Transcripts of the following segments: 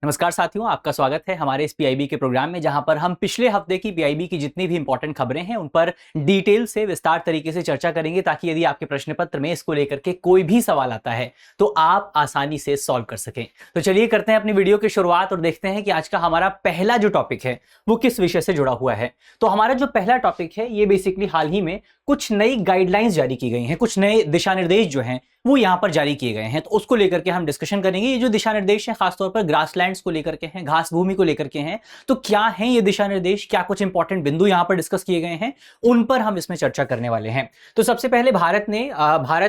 नमस्कार साथियों, आपका स्वागत है हमारे इस पीआईबी के प्रोग्राम में, जहां पर हम पिछले हफ्ते की पीआईबी की जितनी भी इंपॉर्टेंट खबरें हैं उन पर डिटेल से विस्तार तरीके से चर्चा करेंगे, ताकि यदि आपके प्रश्न पत्र में इसको लेकर के कोई भी सवाल आता है तो आप आसानी से सॉल्व कर सकें। तो चलिए करते हैं अपनी वीडियो की शुरुआत और देखते हैं कि आज का हमारा पहला जो टॉपिक है वो किस विषय से जुड़ा हुआ है। तो हमारा जो पहला टॉपिक है ये बेसिकली हाल ही में कुछ नई गाइडलाइंस जारी की गई हैं, कुछ नए दिशा निर्देश जो हैं वो यहां पर जारी किए गए हैं, तो उसको लेकर के हम डिस्कशन करेंगे। ये जो दिशा निर्देश हैं खासतौर पर ग्रासलैंड्स को लेकर के हैं, घास भूमि को लेकर के हैं। तो क्या हैं ये दिशा निर्देश, क्या कुछ इंपॉर्टेंट बिंदु यहां पर डिस्कस किए गए हैं, उन पर हम इसमें चर्चा करने वाले हैं। तो सबसे पहले भारत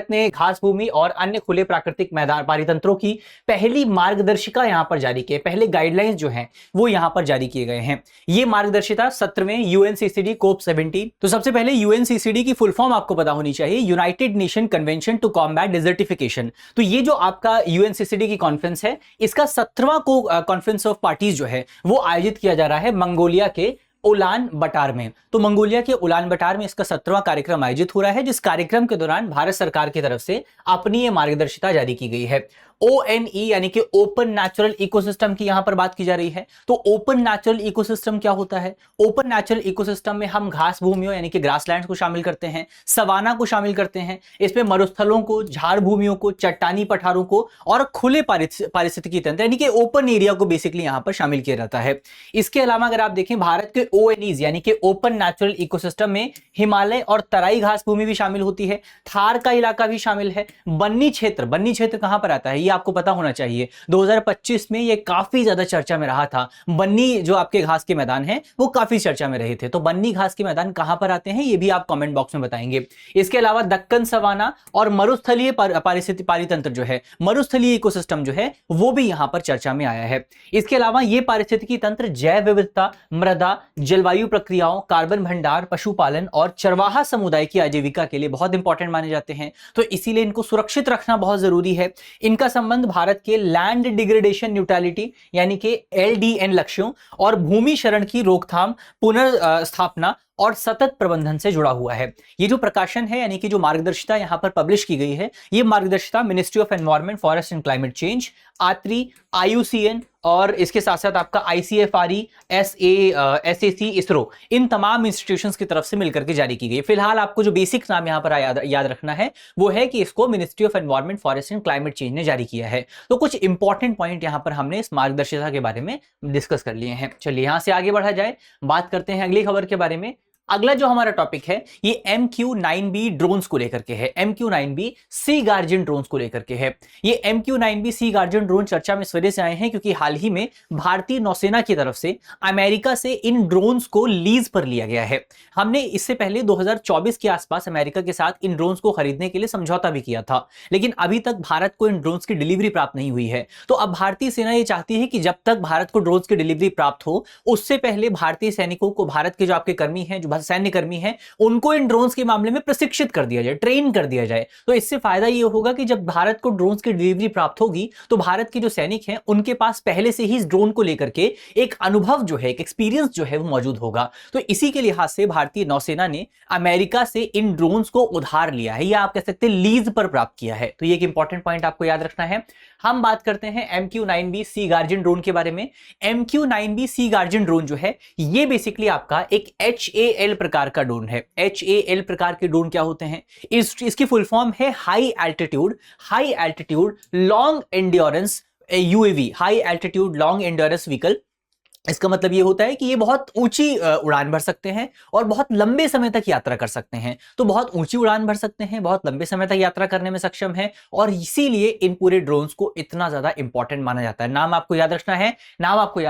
ने घास भूमि और अन्य खुले प्राकृतिक मैदान पारितंत्रों की पहली मार्गदर्शिका यहां पर जारी की है। पहले गाइडलाइंस जो हैं वो यहां पर जारी किए गए हैं। ये मार्गदर्शिका 17वें यूएनसीसीडी कोप 17। तो सबसे पहले यूएनसीसीडी की फुल फॉर्म आपको पता होनी चाहिए, United Nation Convention to combat desertification. तो ये जो आपका यूएनसीसीडी की कॉन्फ्रेंस है, इसका 17वां को कॉन्फ्रेंस ऑफ पार्टीज जो है वो आयोजित किया जा रहा है मंगोलिया के उलान बटार में। तो मंगोलिया के उलान बटार में इसका 17वां कार्यक्रम आयोजित हो रहा है, जिस कार्यक्रम के दौरान भारत सरकार की तरफ से अपनी ये मार्गदर्शिता जारी की गई है। ONE यानी कि ओपन नेचुरल इकोसिस्टम की यहां पर बात की जा रही है। तो ओपन नेचुरल इकोसिस्टम क्या होता है? ओपन नेचुरल इकोसिस्टम में हम घास भूमियों यानी कि ग्रासलैंड्स को शामिल करते हैं, सवाना को शामिल करते हैं, इसमें मरुस्थलों को, झाड़ भूमियों को, चट्टानी पठारों को और खुले पारिस्थितिकी तंत्र यानी कि ओपन एरिया को बेसिकली यहां पर शामिल किया जाता है। इसके अलावा अगर आप देखें भारत के ONEs यानी कि ओपन नेचुरल इकोसिस्टम में हिमालय और तराई घास भूमि भी शामिल होती है, थार का इलाका भी शामिल है। बन्नी क्षेत्र कहां पर आता है ये आपको पता होना चाहिए। 2025 में ये काफी ज्यादा चर्चा में रहा था। बन्नी जो आपके घास के मैदान हैं वो काफी चर्चा में रहे थे। तो बन्नी घास के मैदान कहां पर आते हैं ये भी आप कमेंट बॉक्स में बताएंगे। इसके अलावा दक्कन सवाना और मरुस्थलीय पारिस्थितिक पारितंत्र जो है, मरुस्थलीय इकोसिस्टम जो है वो भी यहां पर चर्चा में आया है। इसके अलावा ये पारिस्थितिकी तंत्र जैव विविधता, मृदा, जलवायु प्रक्रियाओं, कार्बन भंडार, पशुपालन और चरवाहा समुदाय की आजीविका के लिए बहुत इंपॉर्टेंट माने जाते हैं। तो इसीलिए इनको सुरक्षित रखना बहुत जरूरी है। इनका संबंध भारत के लैंड डिग्रेडेशन न्यूट्रलिटी यानी कि LDN लक्ष्यों और भूमि क्षरण की रोकथाम, पुनर्स्थापना और सतत प्रबंधन से जुड़ा हुआ है। ये जो प्रकाशन है यानी कि जो मार्गदर्शिता यहां पर पब्लिश की गई है, ये मार्गदर्शिता ministry of environment, forest and climate change, ATREE, IUCN और इसके साथ साथ आपका ICFRE, SAC, इसरो, इन तमाम इंस्टीट्यूशंस की तरफ से मिलकर के जारी की गई। फिलहाल आपको जो बेसिक नाम यहां पर याद रखना है वो है कि इसको ministry of environment, forest and climate change ने जारी किया है। तो कुछ इंपॉर्टेंट पॉइंट यहां पर हमने इस मार्गदर्शिता के बारे में डिस्कस कर लिए हैं। चलिए यहां से आगे बढ़ा जाए, बात करते हैं अगली खबर के बारे में। अगला जो हमारा टॉपिक है ये MQ-9B ड्रोन्स को लेकर के है। MQ-9B सी गार्जियन ड्रोन्स को लेकर के है। ये MQ-9B सी गार्जियन ड्रोन चर्चा में इस वजह से आए हैं क्योंकि हाल ही में भारतीय नौसेना की तरफ से अमेरिका से इन ड्रोन्स को लीज पर लिया गया है। हमने इससे पहले 2024 के आसपास अमेरिका के साथ इन ड्रोन्स को खरीदने के लिए समझौता भी किया था, लेकिन अभी तक भारत को इन ड्रोन्स की डिलीवरी प्राप्त नहीं हुई है। तो अब भारतीय सेना ये चाहती है कि जब तक भारत को ड्रोन्स की डिलीवरी प्राप्त हो, उससे पहले भारतीय सैनिकों को, भारत के जो आपके कर्मी हैं, जो सैन्य कर्मी हैं, उनको इन ड्रोन्स के मामले में प्रशिक्षित कर दिया जाए, ट्रेन कर दिया जाए। तो इससे फायदा ये होगा कि जब भारत को ड्रोन्स की डिलीवरी प्राप्त होगी तो भारत के जो सैनिक हैं उनके पास पहले से ही इस ड्रोन को लेकर के एक अनुभव जो है, एक एक्सपीरियंस जो है वो मौजूद होगा। तो इसी के लिहाज से भारतीय नौसेना ने अमेरिका से इन ड्रोन्स को उधार लिया है, या आप कह सकते हैं लीज पर प्राप्त किया है। तो ये एक इंपॉर्टेंट पॉइंट आपको याद रखना है। हम बात करते हैं MQ-9B सी गार्जियन ड्रोन के बारे में। MQ-9B सी गार्जियन ड्रोन जो है ये बेसिकली आपका एक HAL प्रकार का ड्रोन है। HAL प्रकार के ड्रोन क्या होते हैं? इसकी फुल फॉर्म है high altitude long endurance UAV, high altitude long endurance vehicle. इसका मतलब ये होता है कि ये बहुत ऊंची उड़ान भर सकते हैं और बहुत लंबे समय तक यात्रा कर सकते हैं। तो बहुत ऊंची उड़ान भर सकते हैं, बहुत लंबे समय तक यात्रा करने में सक्षम है, और इसीलिए इन पूरे ड्रोन्स को इतना ज्यादा इंपॉर्टेंट माना जाता है। नाम आपको याद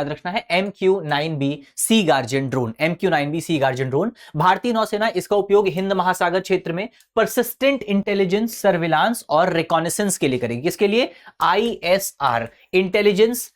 रखना है MQ-9B सी गार्जियन ड्रोन। MQ-9B सी गार्जियन ड्रोन, भारतीय नौसेना इसका उपयोग हिंद महासागर क्षेत्र में परसिस्टेंट इंटेलिजेंस, सर्विलांस और रिकॉनेसेंस के लिए करेगी। किसके लिए? ISR, इंटेलिजेंस,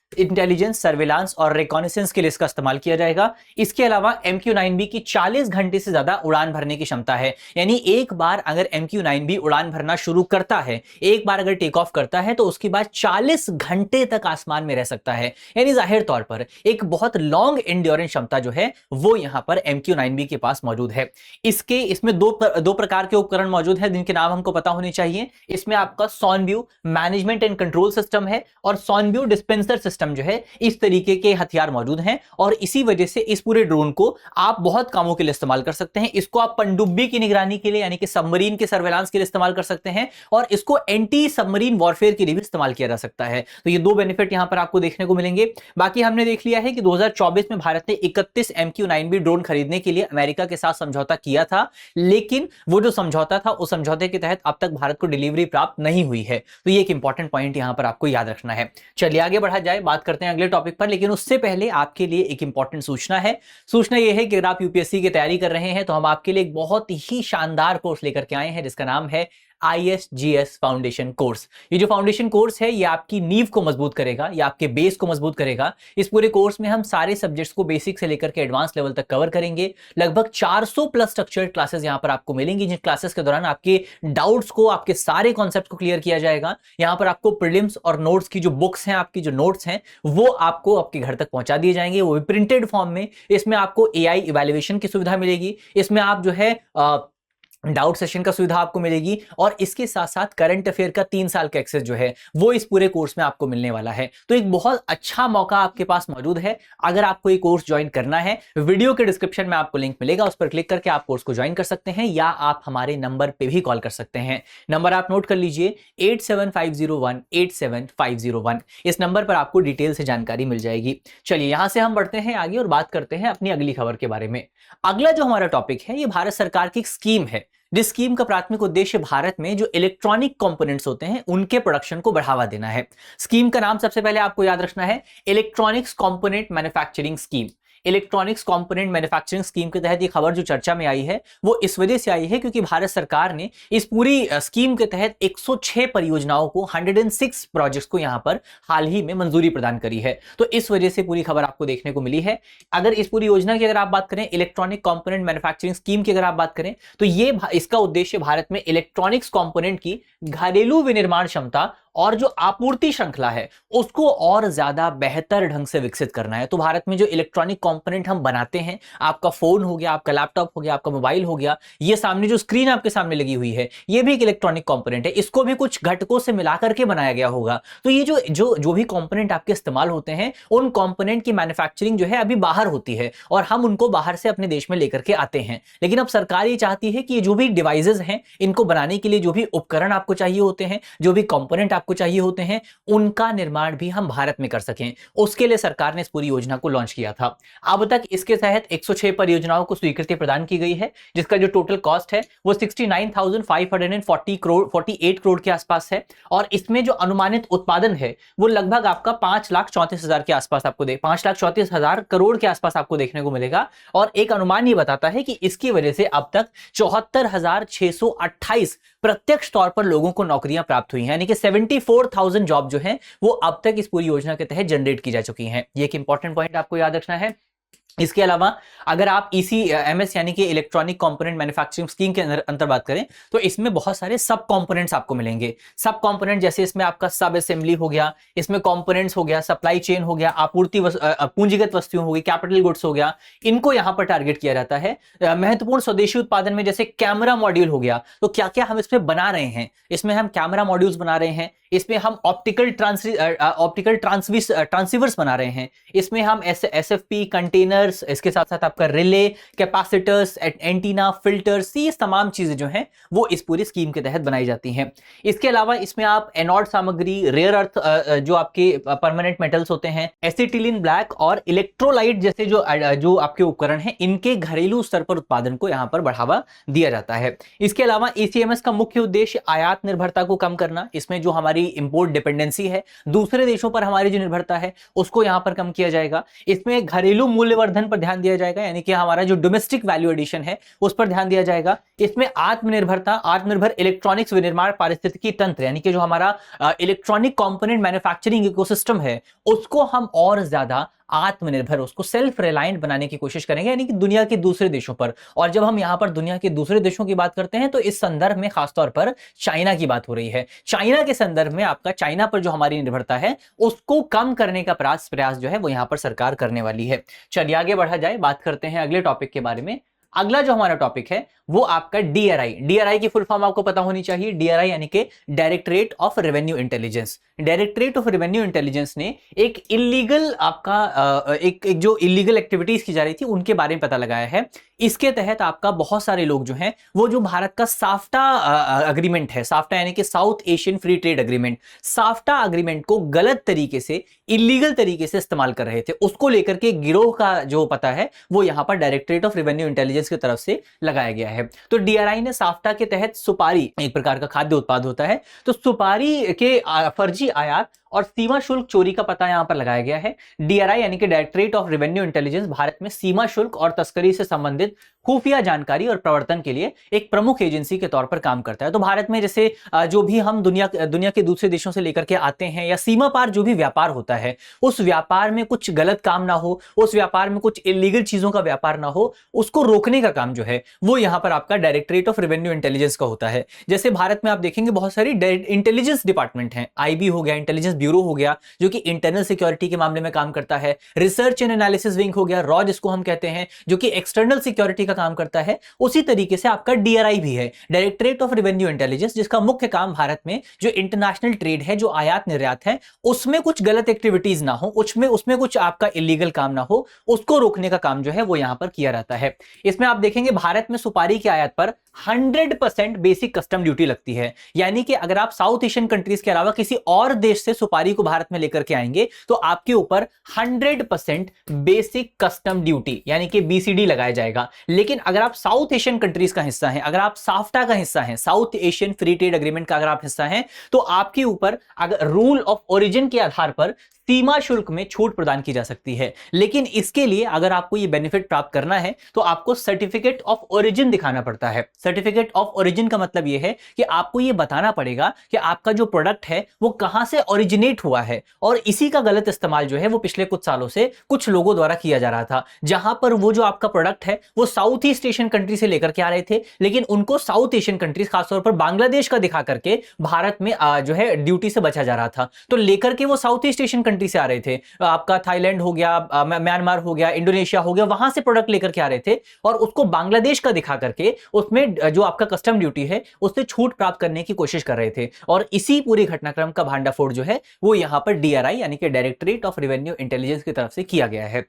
सर्विलांस और रिकॉनेसेंस के लिए इसका इस्तेमाल किया जाएगा। इसके अलावा MQ-9B की 40 घंटे से ज्यादा उड़ान भरने की क्षमता है। यानी एक बार अगर MQ-9B उड़ान भरना शुरू करता है, एक बार अगर टेक ऑफ करता है तो उसके बाद 40 घंटे तक आसमान में रह सकता है। यानी जाहिर तौर पर एक बहुत लॉन्ग एंड्योरेंस क्षमता जो है वो यहां पर MQ-9B के पास मौजूद है। इसमें दो प्रकार के उपकरण मौजूद हैं जिनके नाम हमको पता होने चाहिए। इसमें आपका सॉनव्यू मैनेजमेंट एंड कंट्रोल सिस्टम है और सॉनव्यू डिस्पेंसर सिस्टम सिस्टम जो है, इस तरीके के हथियार मौजूद हैं और इसी वजह से इस पूरे ड्रोन को आप बहुत कामों के लिए इस्तेमाल कर सकते हैं। इसको आप पनडुब्बी की निगरानी के लिए यानी कि सबमरीन के सर्वेलांस के लिए इस्तेमाल कर सकते हैं और इसको एंटी सबमरीन वॉरफेयर के लिए भी इस्तेमाल किया जा सकता है। तो ये दो बेनिफिट यहां पर आपको देखने को मिलेंगे। बाकी हमने देख लिया है कि 2024 में भारत ने 31 MQ-9B ड्रोन खरीदने के लिए अमेरिका के साथ समझौता किया था, लेकिन वो जो समझौता था उस समझौते के तहत अब तक भारत को डिलीवरी प्राप्त नहीं हुई है। तो ये एक इंपॉर्टेंट पॉइंट यहां पर आपको याद रखना है। चलिए आगे बढ़ा जाए, बात करते हैं अगले टॉपिक पर, लेकिन उससे पहले आपके लिए एक इंपॉर्टेंट सूचना है। सूचना यह है कि अगर आप यूपीएससी की तैयारी कर रहे हैं तो हम आपके लिए एक बहुत ही शानदार कोर्स लेकर के आए हैं जिसका नाम है ISGS फाउंडेशन कोर्स। ये जो फाउंडेशन कोर्स है ये आपकी नींव को मजबूत करेगा, ये आपके बेस को मजबूत करेगा। इस पूरे कोर्स में हम सारे सब्जेक्ट्स को बेसिक से लेकर के एडवांस लेवल तक कवर करेंगे। लगभग 400 प्लस स्ट्रक्चर्ड क्लासेस यहां पर आपको मिलेंगी, जिन क्लासेस के दौरान आपके डाउट्स को, आपके सारे कॉन्सेप्ट को क्लियर किया जाएगा। यहां पर आपको प्रीलिम्स और नोट्स की जो बुक्स हैं, आपकी जो नोट्स हैं, वो आपको आपके घर तक पहुंचा दिए जाएंगे, वो भी प्रिंटेड फॉर्म में। इसमें आपको AI इवैल्यूएशन की सुविधा मिलेगी, इसमें आप जो है डाउट सेशन का सुविधा आपको मिलेगी और इसके साथ साथ करंट अफेयर का 3 साल का एक्सेस जो है वो इस पूरे कोर्स में आपको मिलने वाला है। तो एक बहुत अच्छा मौका आपके पास मौजूद है। अगर आपको ये कोर्स ज्वाइन करना है, वीडियो के डिस्क्रिप्शन में आपको लिंक मिलेगा, उस पर क्लिक करके आप कोर्स को ज्वाइन कर सकते हैं या आप हमारे नंबर पे भी कॉल कर सकते हैं। नंबर आप नोट कर लीजिए 8750187501। इस नंबर पर आपको डिटेल से जानकारी मिल जाएगी। चलिए यहां से हम बढ़ते हैं आगे और बात करते हैं अपनी अगली खबर के बारे में। अगला जो हमारा टॉपिक है ये भारत सरकार की एक स्कीम है, जिस स्कीम का प्राथमिक उद्देश्य भारत में जो इलेक्ट्रॉनिक कंपोनेंट्स होते हैं उनके प्रोडक्शन को बढ़ावा देना है। स्कीम का नाम सबसे पहले आपको याद रखना है electronics component manufacturing scheme. Electronics component manufacturing scheme के तहत ये खबर जो चर्चा में आई है वो इस वजह से आई है क्योंकि भारत सरकार ने इस पूरी स्कीम के तहत 106 परियोजनाओं को, 106 प्रोजेक्ट्स को यहां पर हाल ही में मंजूरी प्रदान करी है। तो इस वजह से पूरी खबर आपको देखने को मिली है। अगर इस पूरी योजना की अगर आप बात करें, इलेक्ट्रॉनिक कंपोनेंट मैन्युफैक्चरिंग स्कीम की अगर आप बात करें, तो ये इसका उद्देश्य भारत में इलेक्ट्रॉनिक्स कंपोनेंट की घरेलू विनिर्माण क्षमता और जो आपूर्ति श्रृंखला है उसको और ज्यादा बेहतर ढंग से विकसित करना है। तो भारत में जो इलेक्ट्रॉनिक कंपोनेंट हम बनाते हैं, आपका फोन हो गया, आपका लैपटॉप हो गया, आपका मोबाइल हो गया, ये सामने जो स्क्रीन आपके सामने लगी हुई है ये भी एक इलेक्ट्रॉनिक कंपोनेंट है, इसको भी कुछ घटकों से मिलाकर के बनाया गया होगा। तो ये जो भी कंपोनेंट आपके इस्तेमाल होते हैं उन कंपोनेंट की मैन्युफैक्चरिंग जो है अभी बाहर होती है और हम उनको बाहर से अपने देश में लेकर के आते हैं। लेकिन अब सरकार ये चाहती है कि ये जो भी डिवाइसेज हैं इनको बनाने के लिए जो भी उपकरण आपको चाहिए होते हैं, जो भी कंपोनेंट आपको चाहिए होते हैं, उनका निर्माण भी हम भारत में कर सकें। उसके लिए सरकार ने इस पूरी योजना को लॉन्च किया था। अब तक इसके तहत 106 परियोजनाओं को स्वीकृति प्रदान की गई है, जिसका जो टोटल कॉस्ट है वो 69,548 करोड़ के आसपास है और इसमें जो अनुमानित उत्पादन है वो लगभग आपका 5,34,000 के आसपास आपको 5,34,000 करोड़ के आसपास आपको देखने को मिलेगा। और एक अनुमान ये बताता है कि इसकी वजह से अब तक 74,628 प्रत्यक्ष तौर पर लोगों को नौकरियां प्राप्त हुई हैं, यानी कि 74,000 जॉब जो हैं वो अब तक इस पूरी योजना के तहत जनरेट की जा चुकी हैं। ये एक इंपॉर्टेंट पॉइंट आपको याद रखना है। इसके अलावा अगर आप ECMS यानी कि इलेक्ट्रॉनिक कंपोनेंट मैन्युफैक्चरिंग स्कीम के अंतर बात करें तो इसमें बहुत सारे सब कंपोनेंट्स आपको मिलेंगे। सब कंपोनेंट जैसे इसमें आपका सब असेंबली हो गया, इसमें कंपोनेंट्स हो गया, सप्लाई चेन हो गया, आपूर्ति पूंजीगत वस्तुएं हो गई, कैपिटल गुड्स हो गया, इनको यहां पर टारगेट किया जाता है। महत्वपूर्ण स्वदेशी उत्पादन में जैसे कैमरा मॉड्यूल हो गया, तो क्या क्या हम इसमें बना रहे हैं, इसमें हम कैमरा मॉड्यूल्स बना रहे हैं, इसमें हम ऑप्टिकल ट्रांसीवर्स बना रहे हैं, इसमें हम SFP कंटेनर्स, इसके साथ साथ आपका रिले, कैपेसिटर्स, एंटीना, फिल्टर्स, ये तमाम चीजें जो हैं वो इस पूरी स्कीम के तहत बनाई जाती हैं। इसके अलावा इसमें आप एनोड सामग्री, रेयर अर्थ जो आपके परमानेंट मेटल्स होते हैं, एसिटिलीन ब्लैक और इलेक्ट्रोलाइट जैसे जो आपके उपकरण हैं इनके घरेलू स्तर पर उत्पादन को यहां पर बढ़ावा दिया जाता है। इसके अलावा ECMS का मुख्य उद्देश्य आयात निर्भरता को कम करना, इसमें जो हमारी इंपोर्ट डिपेंडेंसी है, दूसरे देशों पर हमारी जो निर्भरता है उसको यहां पर कम किया जाएगा। इसमें घरेलू मूल्यवर्धन पर ध्यान दिया जाएगा, यानी कि हमारा जो डोमेस्टिक वैल्यू एडिशन है उस पर ध्यान दिया जाएगा। इसमें आत्मनिर्भरता, आत्मनिर्भर इलेक्ट्रॉनिक्स विनिर्माण पारिस्थितिकी तंत्र, यानी कि जो हमारा इलेक्ट्रॉनिक कंपोनेंट मैन्युफैक्चरिंग इकोसिस्टम है उसको हम और ज्यादा आत्मनिर्भर, उसको सेल्फ रिलायंट बनाने की कोशिश करेंगे, यानी कि दुनिया के दूसरे देशों पर। और जब हम यहां पर दुनिया के दूसरे देशों की बात करते हैं तो इस संदर्भ में खासतौर पर चाइना की बात हो रही है। चाइना के संदर्भ में आपका चाइना पर जो हमारी निर्भरता है उसको कम करने का प्रयास जो है वो यहां पर सरकार करने वाली है। चलिए आगे बढ़ा जाए, बात करते हैं अगले टॉपिक के बारे में। अगला जो हमारा टॉपिक है वो आपका डीआरआई। डीआरआई की फुल फॉर्म आपको पता होनी चाहिए। डीआरआई यानी कि directorate of revenue intelligence. Directorate of revenue intelligence ने एक इलीगल आपका एक जो इलीगल एक्टिविटीज की जा रही थी उनके बारे में पता लगाया है। इसके तहत आपका बहुत सारे लोग जो हैं वो जो भारत का साफ्टा अग्रीमेंट है, साफ्टा यानी कि south Asian free trade agreement, SAFTA agreement को गलत तरीके से, इलीगल तरीके से इस्तेमाल कर रहे थे, उसको लेकर के गिरोह का जो पता है वो यहां पर डायरेक्टरेट ऑफ रेवेन्यू इंटेलिजेंस की तरफ से लगाया गया है। तो डीआरआई ने साफ्टा के तहत सुपारी, एक प्रकार का खाद्य उत्पाद होता है, तो सुपारी के फर्जी आयात और सीमा शुल्क चोरी का पता यहां पर लगाया गया है। डीआरआई यानी कि directorate of revenue intelligence Bharat में सीमा शुल्क और तस्करी से संबंधित खुफिया जानकारी और प्रवर्तन के लिए एक प्रमुख एजेंसी के तौर पर काम करता है। तो भारत में जैसे जो भी हम दुनिया के दूसरे देशों से लेकर के आते हैं या सीमा पार जो भी व्यापार होता है, उस व्यापार में कुछ गलत काम ना हो, उस व्यापार में कुछ इलीगल चीजों का व्यापार ना हो, उसको रोकने का काम जो है वो यहां पर आपका डायरेक्टरेट ऑफ रेवेन्यू इंटेलिजेंस का होता है। जैसे भारत में आप देखेंगे बहुत सारी इंटेलिजेंस डिपार्टमेंट हैं, आईबी हो गया, इंटेलिजेंस ब्यूरो हो गया जो कि इंटरनल सिक्योरिटी के मामले में काम करता है, रिसर्च एंड एनालिसिस विंग हो गया, रॉ जिसको हम कहते हैं, जो कि एक्सटर्नल सिक्योरिटी का काम करता है। उसी तरीके से आपका डीआरआई भी है, डायरेक्टरेट ऑफ रेवेन्यू इंटेलिजेंस, जिसका मुख्य काम भारत में जो इंटरनेशनल ट्रेड है, जो आयात निर्यात है, उसमें कुछ गलत एक्टिविटीज ना हो, उसमें कुछ आपका इलीगल काम ना हो, उसको रोकने का काम जो है वो यहां पर किया जाता है। इसमें आप देखेंगे भारत में सुपारी की आयात पर 100% बेसिक कस्टम ड्यूटी लगती है। यानी कि अगर आप साउथ एशियन कंट्रीज के अलावा किसी और देश से सुपारी को भारत में लेकर के आएंगे तो आपके ऊपर 100% बेसिक कस्टम ड्यूटी यानी कि बीसीडी लगाया जाएगा। लेकिन अगर आप साउथ एशियन कंट्रीज का हिस्सा हैं, अगर आप साफ्टा का हिस्सा हैं, south Asian free trade agreement का अगर आप हिस्सा हैं, तो आपके ऊपर अगर रूल ऑफ ओरिजिन के आधार पर सीमा शुल्क में छूट प्रदान की जा सकती है। लेकिन इसके लिए अगर आपको ये बेनिफिट प्राप्त करना है तो आपको सर्टिफिकेट ऑफ ओरिजिन दिखाना पड़ता है। सर्टिफिकेट ऑफ ओरिजिन का मतलब यह है कि आपको यह बताना पड़ेगा कि आपका जो प्रोडक्ट है वो कहां से ओरिजिनेट हुआ है, और इसी का गलत इस्तेमाल जो है वो पिछले कुछ सालों से कुछ लोगों द्वारा किया जा रहा था, जहां पर वो जो आपका प्रोडक्ट है वो साउथ ईस्ट एशियन कंट्री से लेकर के आ रहे थे, लेकिन उनको साउथ एशियन कंट्रीज खासतौर पर बांग्लादेश का दिखा करके भारत में जो है ड्यूटी से बचा जा रहा था। तो लेकर के वो साउथ ईस्ट एशियन कंट्री से आ रहे थे, आपका थाईलैंड हो गया, म्यांमार हो गया, इंडोनेशिया हो गया, वहां से प्रोडक्ट लेकर के आ रहे थे और उसको बांग्लादेश का दिखा करके उसमें जो आपका कस्टम ड्यूटी है उससे छूट प्राप्त करने की कोशिश कर रहे थे। और इसी पूरे घटनाक्रम का भांडाफोड़ जो है वो यहां पर डीआरआई यानी कि डायरेक्टरेट ऑफ रेवेन्यू इंटेलिजेंस की तरफ से किया गया है।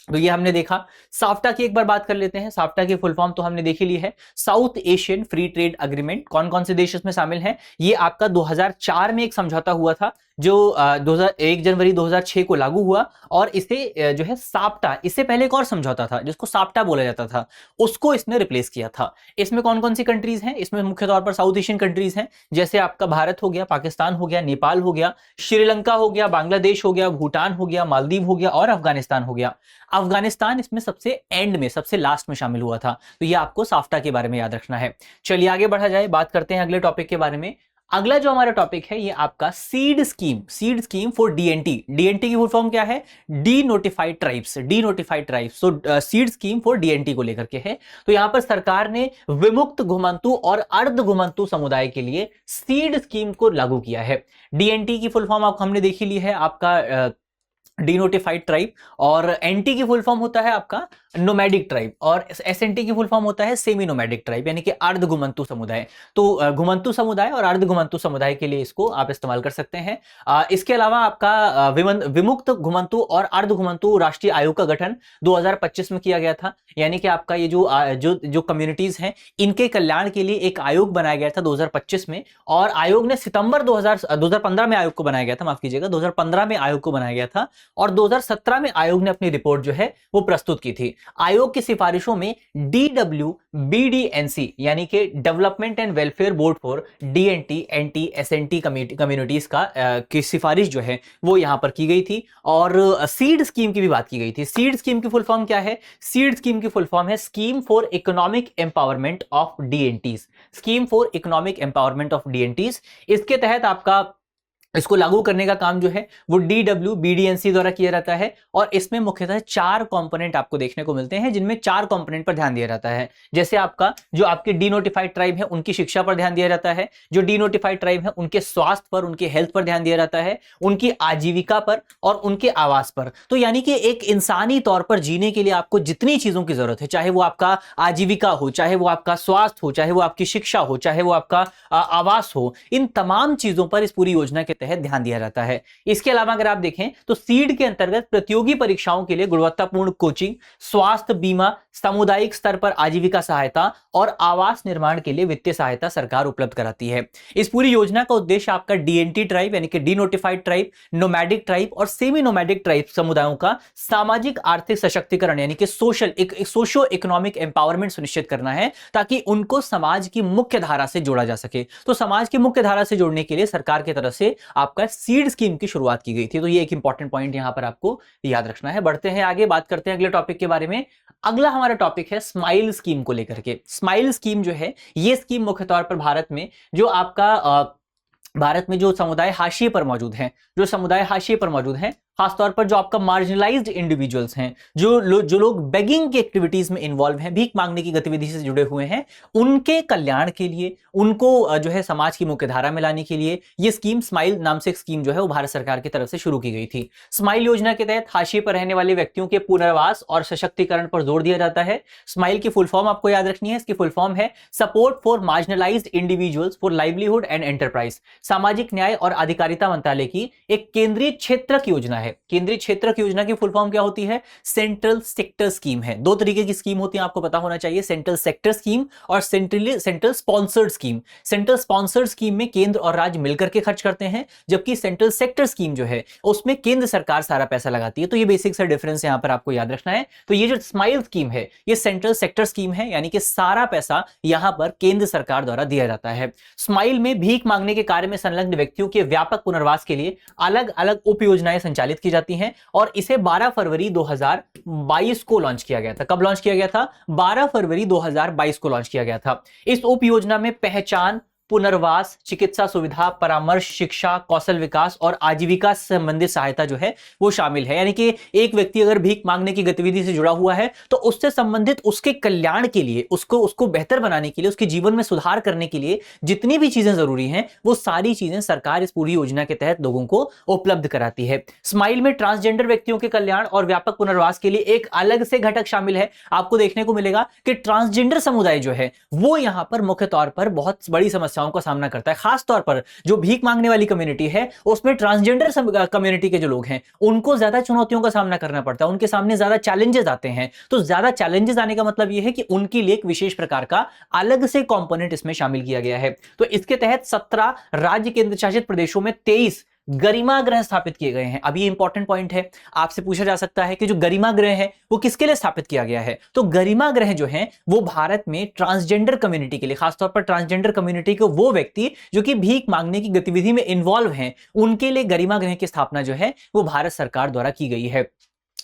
तो ये हमने देखा। साफ्टा की एक बार बात कर लेते हैं। साफ्टा की फुल फॉर्म तो हमने देखी ली है, south Asian free trade agreement. कौन कौन से देश इसमें शामिल हैं? ये आपका 2004 में एक समझौता हुआ था जो 1 जनवरी 2006 को लागू हुआ, और इसे जो है साप्टा, इससे पहले एक और समझौता था जिसको साप्टा बोला जाता था, उसको इसने रिप्लेस किया था। इसमें कौन कौन सी कंट्रीज हैं? इसमें मुख्य तौर पर साउथ एशियन कंट्रीज हैं, जैसे आपका भारत हो गया, पाकिस्तान हो गया, नेपाल हो गया, श्रीलंका हो गया, बांग्लादेश हो गया, भूटान हो गया, मालदीव हो गया और अफगानिस्तान हो गया। अफगानिस्तान इसमें सबसे एंड में, सबसे लास्ट में शामिल हुआ था। तो ये आपको साफ्टा के बारे में याद रखना है। चलिए आगे बढ़ा जाए, बात करते हैं अगले टॉपिक के बारे में। अगला जो हमारा टॉपिक है ये आपका seed scheme for DNT. DNT की फुल फॉर्म क्या है? D notified tribes. D notified tribes, तो सीड स्कीम फॉर डीएनटी को लेकर के है। तो यहां पर सरकार ने विमुक्त घुमंतु और अर्ध घुमंतु समुदाय के लिए सीड स्कीम को लागू किया है। डीएनटी की फुल फॉर्म हमने देखी ली है, आपका डीनोटिफाइड ट्राइब, और एनटी की फुल फॉर्म होता है आपका नोमैडिक ट्राइब, और एसएनटी की फुल फॉर्म होता है सेमी नोमैडिक ट्राइब यानी कि अर्ध घुमंतु समुदाय। तो घुमंतु समुदाय और अर्ध घुमंतु समुदाय के लिए इसको आप इस्तेमाल कर सकते हैं। इसके अलावा आपका विमुक्त घुमंतु और अर्ध घुमंतु राष्ट्रीय आयोग का गठन 2025 में किया गया था। यानी कि आपका ये जो कम्युनिटीज हैं इनके कल्याण के लिए एक आयोग बनाया गया था 2025 में, और आयोग ने सितंबर 2015 में आयोग को बनाया गया था, माफ कीजिएगा 2015 में आयोग को बनाया गया था, और 2017 में आयोग ने अपनी रिपोर्ट जो है वो प्रस्तुत की थी। आयोग की सिफारिशों में DWBDNC यानी कि development and welfare board for DNT NT SNT communities की सिफारिश जो है वो यहां पर की गई थी। और सीड स्कीम की भी बात की गई थी। सीड स्कीम की फुल फॉर्म क्या है? सीड स्कीम की फुल फॉर्म है scheme for economic empowerment of DNTs. Scheme for economic empowerment of DNTs. इसके तहत आपका इसको लागू करने का काम जो है वो DWBDNC द्वारा किया जाता है और इसमें मुख्यतः 4 कंपोनेंट आपको देखने को मिलते हैं, जिनमें 4 कंपोनेंट पर ध्यान दिया जाता है। जैसे आपका जो आपके डीनोटिफाइड ट्राइब है उनकी शिक्षा पर ध्यान दिया जाता है, जो डीनोटिफाइड ट्राइब है उनके स्वास्थ्य पर, उनके हेल्थ पर ध्यान दिया जाता है, उनकी आजीविका पर और उनके आवास पर। तो यानी कि एक इंसानी तौर पर जीने के लिए आपको जितनी चीजों की जरूरत है, चाहे वो आपका आजीविका हो, चाहे वो आपका स्वास्थ्य हो, चाहे वो आपकी शिक्षा हो, चाहे वो आपका आवास हो, इन तमाम चीजों पर इस पूरी योजना के तहत ध्यान दिया जाता है। इसके अलावा अगर आप देखें तो सीड के अंतर्गत प्रतियोगी परीक्षाओं के लिए गुणवत्तापूर्ण कोचिंग, स्वास्थ्य बीमा, सामुदायिक स्तर पर आजीविका सहायता और आवास निर्माण के लिए वित्तीय सहायता सरकार उपलब्ध कराती है। इस पूरी योजना का उद्देश्य आपका DNT ट्राइब यानी कि डीनोटिफाइड ट्राइब, नोमैडिक ट्राइब और सेमी नोमैडिक ट्राइब समुदायों का सामाजिक आर्थिक सशक्तिकरण यानी कि सोशो इकोनॉमिक एम्पावरमेंट सुनिश्चित करना है, ताकि उनको समाज की मुख्य धारा से जोड़ा जा सके। तो समाज की मुख्य धारा से जोड़ने के लिए सरकार की तरफ से आपका सीड स्कीम की शुरुआत की गई थी। तो ये एक इंपॉर्टेंट पॉइंट यहां पर आपको याद रखना है। बढ़ते हैं आगे, बात करते हैं अगले टॉपिक के बारे में। अगला हमारा टॉपिक है स्माइल स्कीम को लेकर के। स्माइल स्कीम जो है, ये स्कीम मुख्य तौर पर भारत में जो आपका भारत में जो समुदाय हाशिए पर मौजूद हैं, जो समुदाय हाशिए पर मौजूद हैं, खासतौर पर जो आपका मार्जिनलाइज्ड इंडिविजुअल्स हैं, जो लोग बेगिंग की एक्टिविटीज में इन्वॉल्व हैं, भीख मांगने की गतिविधि से जुड़े हुए हैं, उनके कल्याण के लिए, उनको जो है समाज की मुख्य धारा में लाने के लिए ये स्कीम, स्माइल नाम से एक स्कीम जो है वो भारत सरकार की तरफ से शुरू की गई थी। स्माइल योजना के तहत हाशिए पर रहने वाले व्यक्तियों के पुनर्वास और सशक्तिकरण पर जोर दिया जाता है। स्माइल की फुल फॉर्म आपको याद रखनी है। इसकी फुल फॉर्म है support for marginalised individuals for livelihood and enterprise. सामाजिक न्याय और अधिकारिता मंत्रालय की एक केंद्रीय क्षेत्रक योजना है। केंद्रीय क्षेत्रक योजना की फुल फॉर्म क्या होती है? सेंट्रल सेक्टर स्कीम है। दो तरीके की स्कीम होती है, आपको पता होना चाहिए, सेंट्रल सेक्टर स्कीम और central sponsored scheme. Central sponsored scheme में केंद्र और राज्य मिलकर के खर्च करते हैं, जबकि सेंट्रल सेक्टर स्कीम जो है उसमें केंद्र सरकार सारा पैसा लगाती है। तो ये बेसिक सा डिफरेंस यहां पर आपको याद रखना है। तो ये जो स्माइल स्कीम है ये सेंट्रल सेक्टर स्कीम है, यानी कि सारा पैसा यहां पर केंद्र सरकार द्वारा दिया जाता है। स्माइल में भीख मांगने के कार्य में संलग्न व्यक्तियों के व्यापक पुनर्वास के लिए अलग अलग उप योजनाएं संचालित की जाती हैं और इसे 12 फरवरी 2022 को लॉन्च किया गया था। कब लॉन्च किया गया था? 12 फरवरी 2022 को लॉन्च किया गया था। इस उप योजना में पहचान, पुनर्वास, चिकित्सा सुविधा, परामर्श, शिक्षा, कौशल विकास और आजीविका से संबंधित सहायता जो है वो शामिल है। यानी कि एक व्यक्ति अगर भीख मांगने की गतिविधि से जुड़ा हुआ है तो उससे संबंधित उसके कल्याण के लिए, उसको बेहतर बनाने के लिए, उसके जीवन में सुधार करने के लिए जितनी भी चीजें जरूरी हैं वो सारी चीजें सरकार इस पूरी योजना के तहत लोगों को उपलब्ध कराती है। स्माइल में ट्रांसजेंडर व्यक्तियों के कल्याण और व्यापक पुनर्वास के लिए एक अलग से घटक शामिल है। आपको देखने को मिलेगा कि ट्रांसजेंडर समुदाय जो है वो यहां पर मुख्य तौर पर बहुत बड़ी समस्याओं का सामना करता है। खास तौर पर जो भीख मांगने वाली कम्युनिटी है उसमें ट्रांसजेंडर कम्युनिटी के जो लोग हैं उनको ज्यादा चुनौतियों का सामना करना पड़ता है, उनके सामने ज्यादा चैलेंजेस आते हैं। तो ज्यादा चैलेंजेस आने का मतलब यह है कि उनके लिए एक विशेष प्रकार का अलग से कंपोनेंट इसमें शामिल किया गया है। तो इसके तहत 17 राज्य केंद्र शासित प्रदेशों में 23 गरिमा गृह स्थापित किए गए हैं। अब ये इंपॉर्टेंट पॉइंट है, आपसे पूछा जा सकता है कि जो गरिमा गृह है वो किसके लिए स्थापित किया गया है? तो गरिमा गृह जो है वो भारत में ट्रांसजेंडर कम्युनिटी के लिए, खासतौर पर ट्रांसजेंडर कम्युनिटी के वो व्यक्ति जो कि भीख मांगने की गतिविधि में इन्वॉल्व हैं, उनके लिए गरिमा गृह की स्थापना जो है वो भारत सरकार द्वारा की गई है।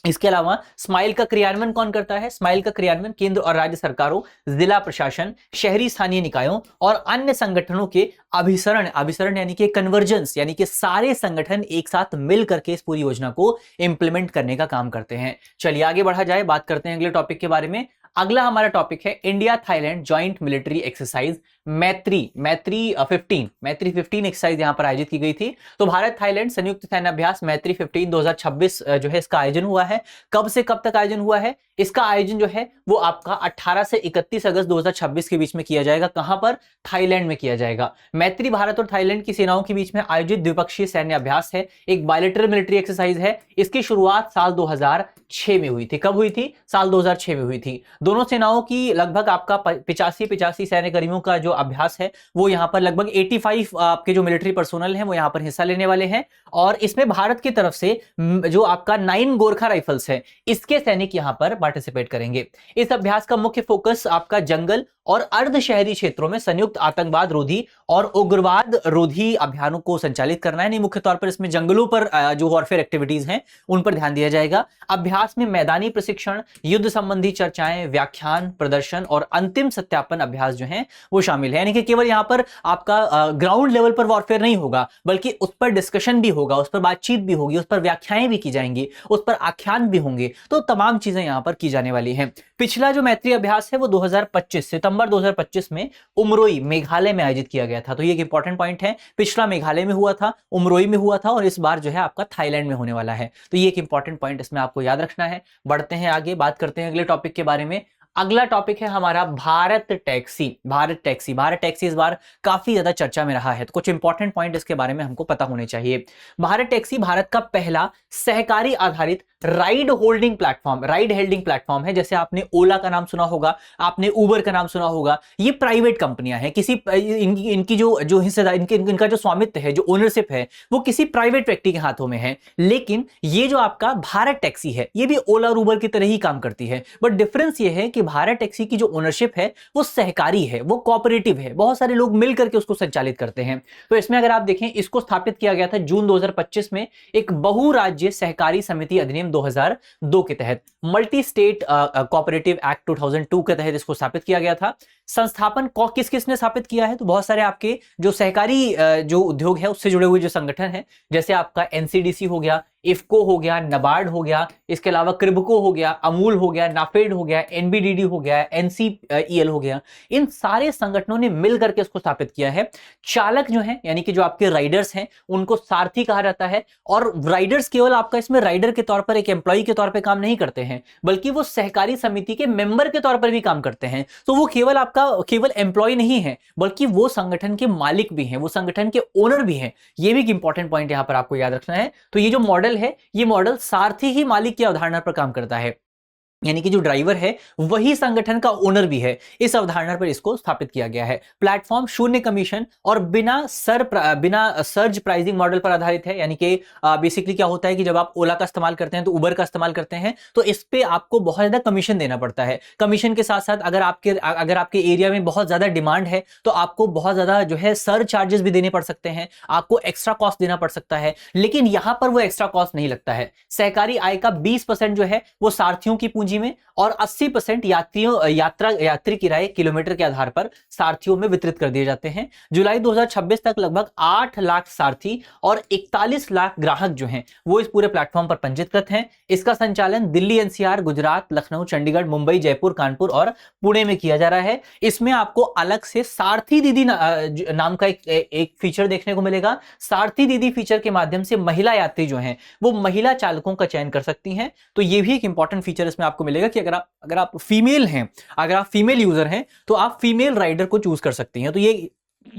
इसके अलावा स्माइल का क्रियान्वयन कौन करता है? स्माइल का क्रियान्वयन केंद्र और राज्य सरकारों, जिला प्रशासन, शहरी स्थानीय निकायों और अन्य संगठनों के अभिसरण यानी कि कन्वर्जेंस, यानी कि सारे संगठन एक साथ मिल करके इस पूरी योजना को इंप्लीमेंट करने का काम करते हैं। चलिए आगे बढ़ा जाए, बात करते हैं अगले टॉपिक के बारे में। अगला हमारा टॉपिक है India Thailand joint military exercise मैत्री 15 एक्सरसाइज यहां पर आयोजित की गई थी। तो भारत थाईलैंड संयुक्त सैन्य अभ्यास मैत्री 15 2026 जो है इसका आयोजन हुआ है। कब से कब तक आयोजन हुआ है? इसका आयोजन जो है वो आपका 18 से 31 अगस्त 2026 के बीच में किया जाएगा। कहां पर? थाईलैंड में किया जाएगा। मैत्री भारत और थाईलैंड की सेनाओं के बीच में आयोजित द्विपक्षीय सैन्य अभ्यास है, एक बायलैटरल मिलिट्री एक्सरसाइज है। इसकी शुरुआत साल 2006 में हुई थी। कब हुई थी? साल 2006 में हुई थी। दोनों सेनाओं की लगभग आपका 85 सैन्य कर्मियों का जो अभ्यास है वो यहां पर लगभग 85 आपके जो मिलिट्री पर्सोनल हैं वो यहां पर हिस्सा लेने वाले हैं। और इसमें भारत की तरफ से जो आपका 9 गोरखा राइफल्स है इसके सैनिक यहां पर पार्टिसिपेट करेंगे। इस अभ्यास का मुख्य फोकस आपका जंगल और अर्ध शहरी क्षेत्रों में संयुक्त आतंकवाद रोधी और उग्रवाद रोधी अभियानों को संचालित करना है। नहीं, मुख्य तौर पर इसमें जंगलों पर जो वॉरफेयर एक्टिविटीज हैं उन पर ध्यान दिया जाएगा। अभ्यास में मैदानी प्रशिक्षण, युद्ध संबंधी चर्चाएं, व्याख्यान, प्रदर्शन और अंतिम सत्यापन अभ्यास जो हैं वो शामिल है। यानी कि केवल यहां पर आपका ग्राउंड लेवल पर वॉरफेयर नहीं होगा, बल्कि उस पर डिस्कशन भी होगा, उस पर बातचीत भी होगी, उस पर व्याख्याएं भी की जाएंगी, उस पर आख्यान भी होंगे। तो तमाम चीजें यहां पर की जाने वाली हैं। पिछला जो मैत्री अभ्यास है वो 2025 सितंबर 2025 में उमरोई मेघालय में आयोजित किया गया था। तो ये एक इंपॉर्टेंट पॉइंट है, पिछला मेघालय में हुआ था, उमरोई में हुआ था और इस बार जो है आपका थाईलैंड में होने वाला है। तो ये एक इंपॉर्टेंट पॉइंट इसमें आपको याद रखना है। बढ़ते हैं आगे, बात करते हैं अगले टॉपिक के बारे में। अगला टॉपिक है हमारा Bharat taxi. Bharat taxi, Bharat taxi इस बार काफी ज्यादा चर्चा में रहा है, तो कुछ इंपॉर्टेंट पॉइंट इसके बारे में हमको पता होने चाहिए। भारत टैक्सी भारत का पहला सहकारी आधारित ride holding platform, ride हेल्डिंग platform है। जैसे आपने ओला का नाम सुना होगा, आपने उबर का नाम सुना होगा, ये प्राइवेट कंपनियां हैं। किसी इनकी जो हिस्सेदार, इनका जो स्वामित्व है, जो ओनरशिप है, वो किसी प्राइवेट व्यक्ति के हाथों में है। लेकिन ये जो आपका भारत टैक्सी है, ये भी ओला और उबर की तरह ही काम करती है, बट डिफरेंस ये है कि भारत टैक्सी की जो ओनरशिप है वो सहकारी है, वो कोऑपरेटिव है, बहुत सारे लोग मिल करके उसको संचालित करते हैं। तो इसमें अगर आप देखें, इसको स्थापित किया गया था जून 2025 में एक बहुराज्य सहकारी समिति अधिनियम 2002 के तहत, मल्टी स्टेट कोऑपरेटिव एक्ट 2002 के तहत इसको स्थापित किया गया था। संस्थापन किस किसने स्थापित किया है? तो बहुत सारे आपके जो सहकारी जो उद्योग है उससे जुड़े हुए जो संगठन है, जैसे आपका एनसीडीसी हो गया, इफको हो गया, नबार्ड हो गया, इसके अलावा क्रिबको हो गया, अमूल हो गया, नाफेड हो गया, एनबीडीडी हो गया, एनसीईएल हो गया। इन सारे संगठनों ने मिलकर के इसको स्थापित किया है। चालक जो है, यानी कि जो आपके राइडर्स हैं, उनको सारथी कहा जाता है। और राइडर्स केवल आपका इसमें राइडर के तौर पर, एक एम्प्लॉय के तौर पर काम नहीं करते हैं, बल्कि वो सहकारी समिति के मेंबर के तौर पर भी काम करते हैं। तो वो केवल एम्प्लॉय नहीं है, बल्कि वो संगठन के मालिक भी हैं, वो संगठन के ओनर भी हैं। ये भी एक इंपॉर्टेंट पॉइंट यहां पर आपको याद रखना है। तो ये जो मॉडल है, ये मॉडल सारथी ही मालिक की अवधारणा पर काम करता है, यानी कि जो ड्राइवर है वही संगठन का ओनर भी है। इस अवधारणा पर इसको स्थापित किया गया है। प्लेटफॉर्म शून्य कमीशन और बिना सर्ज प्राइसिंग मॉडल पर आधारित है। यानी कि बेसिकली क्या होता है कि जब आप ओला का इस्तेमाल करते हैं, तो उबर का इस्तेमाल करते हैं, तो इस पे आपको बहुत ज्यादा कमीशन देना पड़ता है। कमीशन के साथ साथ अगर आपके एरिया में बहुत ज्यादा डिमांड है, तो आपको बहुत ज्यादा जो है सर चार्जेस भी देने पड़ सकते हैं, आपको एक्स्ट्रा कॉस्ट देना पड़ सकता है। लेकिन यहां पर वो एक्स्ट्रा कॉस्ट नहीं लगता है। सहकारी आय का 20% जो है वो सारथियों की पूंजी में और 80% यात्री किराए किलोमीटर के आधार पर सारथियों में वितरित कर दिए जाते हैं। जुलाई 2026 तक लगभग 8 लाख सारथी और 41 लाख ग्राहक जो हैं वो इस पूरे प्लेटफॉर्म पर पंजीकृत हैं। इसका संचालन दिल्ली, एनसीआर, गुजरात, लखनऊ, चंडीगढ़, मुंबई, जयपुर, कानपुर और पुणे में किया जा रहा है। इसमें आपको अलग से सारथी दीदी नाम का एक फीचर देखने को मिलेगा। सारथी दीदी फीचर के माध्यम से महिला यात्री जो हैं वो महिला चालकों का चयन कर सकती हैं। तो ये भी एक इंपॉर्टेंट फीचर इसमें आपको मिलेगा कि अगर आप फीमेल हैं, अगर आप फीमेल यूजर हैं, तो आप फीमेल राइडर को चूज कर सकती हैं। तो ये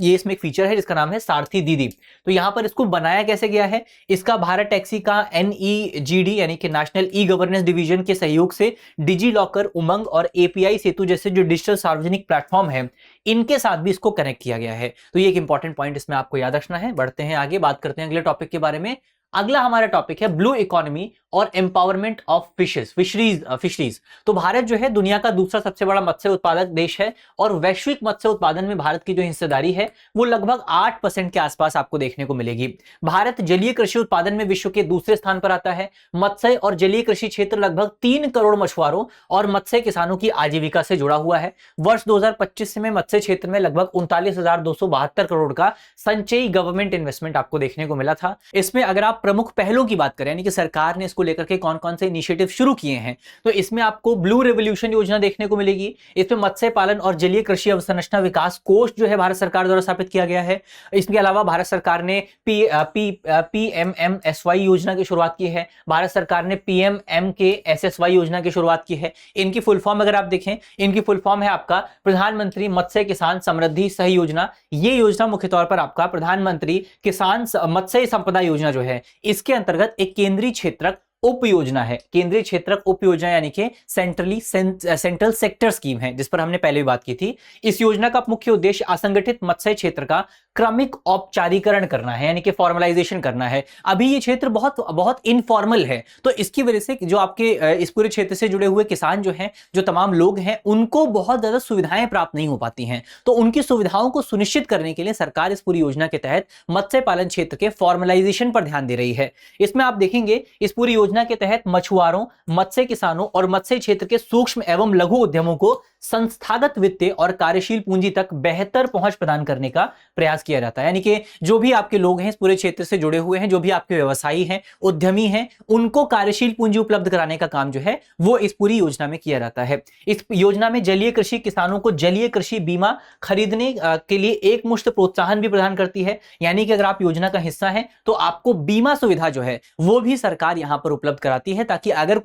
इसमें एक फीचर है जिसका नाम है सारथी दीदी। तो यहां पर इसको बनाया कैसे गया है? इसका भारत टैक्सी का NEGD यानी कि नेशनल ई गवर्नेंस डिवीजन के सहयोग से डिजी लॉकर, उमंग और API सेतु जैसे जो डिजिटल सार्वजनिक प्लेटफॉर्म है, इनके साथ भी इसको कनेक्ट किया गया है। तो ये एक इंपॉर्टेंट पॉइंट इसमें आपको याद रखना है। बढ़ते हैं आगे, बात करते हैं अगले टॉपिक के बारे में। अगला हमारा टॉपिक है ब्लू इकोनॉमी और एम्पावरमेंट ऑफ फिशरीज। तो भारत जो है दुनिया का दूसरा सबसे बड़ा मत्स्य उत्पादक देश है और वैश्विक मत्स्य उत्पादन में भारत की जो हिस्सेदारी है वो लगभग 8% के आसपास आपको देखने को मिलेगी। भारत जलीय कृषि उत्पादन में विश्व के दूसरे स्थान पर आता है। मत्स्य और जलीय कृषि क्षेत्र लगभग 3 करोड़ मछुआरों और मत्स्य किसानों की आजीविका से जुड़ा हुआ है। वर्ष 2025 में मत्स्य क्षेत्र में लगभग 39,272 करोड़ का संचयी गवर्नमेंट इन्वेस्टमेंट आपको देखने को मिला था। इसमें अगर आप प्रमुख पहलों की बात करें, यानी कि सरकार ने इसको लेकर के कौन कौन से इनिशिएटिव शुरू किए हैं, तो इसमें आपको ब्लू रेवोल्यूशन योजना देखने को मिलेगी। इसमें मत्स्य पालन और जलीय कृषि अवसंरचना विकास कोष जो है भारत सरकार द्वारा स्थापित किया गया है। इसके अलावा भारत सरकार ने PMMSY योजना की शुरुआत की है। भारत सरकार ने PMMKSSY योजना की शुरुआत की है। इनकी फुल फॉर्म अगर आप देखें, इनकी फुल फॉर्म है आपका प्रधानमंत्री मत्स्य किसान समृद्धि सह योजना। ये योजना मुख्य तौर पर आपका प्रधानमंत्री किसान मत्स्य संपदा योजना जो है, इसके अंतर्गत एक केंद्रीय क्षेत्रक उप योजना है, केंद्रीय क्षेत्रक उप योजना यानी कि सेंट्रल सेक्टर स्कीम है, जिस पर हमने पहले भी बात की थी। इस योजना का मुख्य उद्देश्य असंगठित मत्स्य क्षेत्र का क्रमिक औपचारीकरण करना है, यानी कि फॉर्मलाइजेशन करना है। अभी ये क्षेत्र बहुत बहुत इनफॉर्मल है, तो इसकी वजह से जो आपके इस पूरे क्षेत्र से जुड़े हुए किसान जो हैं, जो तमाम लोग हैं, उनको बहुत ज्यादा सुविधाएं प्राप्त नहीं हो पाती हैं। तो उनकी सुविधाओं को सुनिश्चित करने के लिए सरकार इस पूरी योजना के तहत मत्स्य पालन क्षेत्र के फॉर्मलाइजेशन पर ध्यान दे रही है। इसमें आप देखेंगे इस पूरी योजना के तहत मछुआरों, मत्स्य किसानों और मत्स्य क्षेत्र के सूक्ष्म एवं लघु उद्यमों को संस्थागत वित्तीय और कार्यशील पूंजी तक बेहतर पहुंच प्रदान करने का प्रयास किया जाता है। यानी कि जो भी आपके लोग हैं इस पूरे क्षेत्र से जुड़े हुए हैं, जो भी आपके व्यवसायी हैं, उद्यमी हैं, उनको कार्यशील पूंजी उपलब्ध कराने का काम जो है वो इस पूरी योजना में किया जाता है। इस योजना में जलीय कृषि किसानों को जलीय कृषि बीमा खरीदने के लिए एक मुश्त प्रोत्साहन भी प्रदान करती है। यानी कि अगर आप योजना का हिस्सा हैं तो आपको बीमा सुविधा जो है वो भी सरकार यहां पर उपलब्ध कराती है, ताकि अगर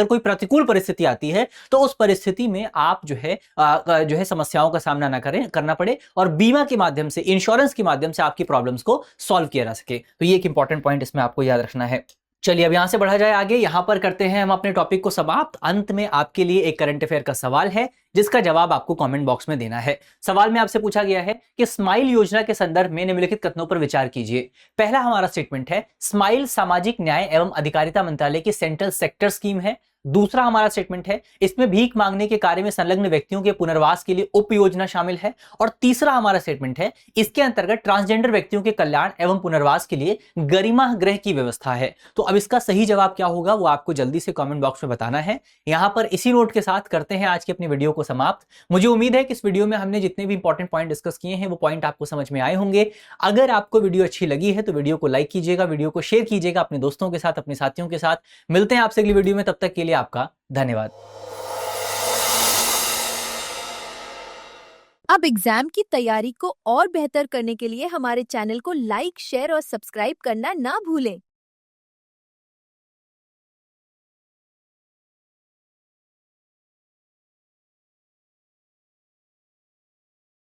कोई प्रतिकूल परिस्थिति आती है तो उस परिस्थिति में आप जो है समस्याओं का सामना ना करना पड़े और बीमा के माध्यम से, इंश्योरेंस के माध्यम से आपकी प्रॉब्लम्स को सॉल्व किया जा सके। तो ये एक इंपॉर्टेंट पॉइंट इसमें आपको याद रखना है। चलिए अब यहां से बढ़ा जाए आगे। यहां पर करते हैं हम अपने टॉपिक को समाप्त। अंत में आपके लिए एक करंट अफेयर का सवाल है जिसका जवाब आपको कमेंट बॉक्स में देना है। सवाल में आपसे पूछा गया है कि स्माइल योजना के संदर्भ में निम्नलिखित कथनों पर विचार कीजिए। पहला हमारा स्टेटमेंट है, स्माइल सामाजिक न्याय एवं अधिकारिता मंत्रालय की सेंट्रल सेक्टर स्कीम है। दूसरा हमारा स्टेटमेंट है, इसमें भीख मांगने के कार्य में संलग्न व्यक्तियों के पुनर्वास के लिए उप योजना शामिल है। और तीसरा हमारा स्टेटमेंट है, इसके अंतर्गत ट्रांसजेंडर व्यक्तियों के कल्याण एवं पुनर्वास के लिए गरिमा गृह की व्यवस्था है। तो अब इसका सही जवाब क्या होगा वो आपको जल्दी से कमेंट बॉक्स में बताना है। यहां पर इसी नोट के साथ करते हैं आज की अपनी वीडियो को समाप्त। मुझे उम्मीद है कि इस वीडियो में हमने जितने भी इंपॉर्टेंट पॉइंट डिस्कस किए हैं वो पॉइंट आपको समझ में आए होंगे। अगर आपको वीडियो अच्छी लगी है तो वीडियो को लाइक कीजिएगा, वीडियो को शेयर कीजिएगा अपने दोस्तों के साथ, अपने साथियों के साथ। मिलते हैं आपसे अगली वीडियो में, तब तक के लिए आपका धन्यवाद। अब एग्जाम की तैयारी को और बेहतर करने के लिए हमारे चैनल को लाइक, शेयर और सब्सक्राइब करना ना भूलें।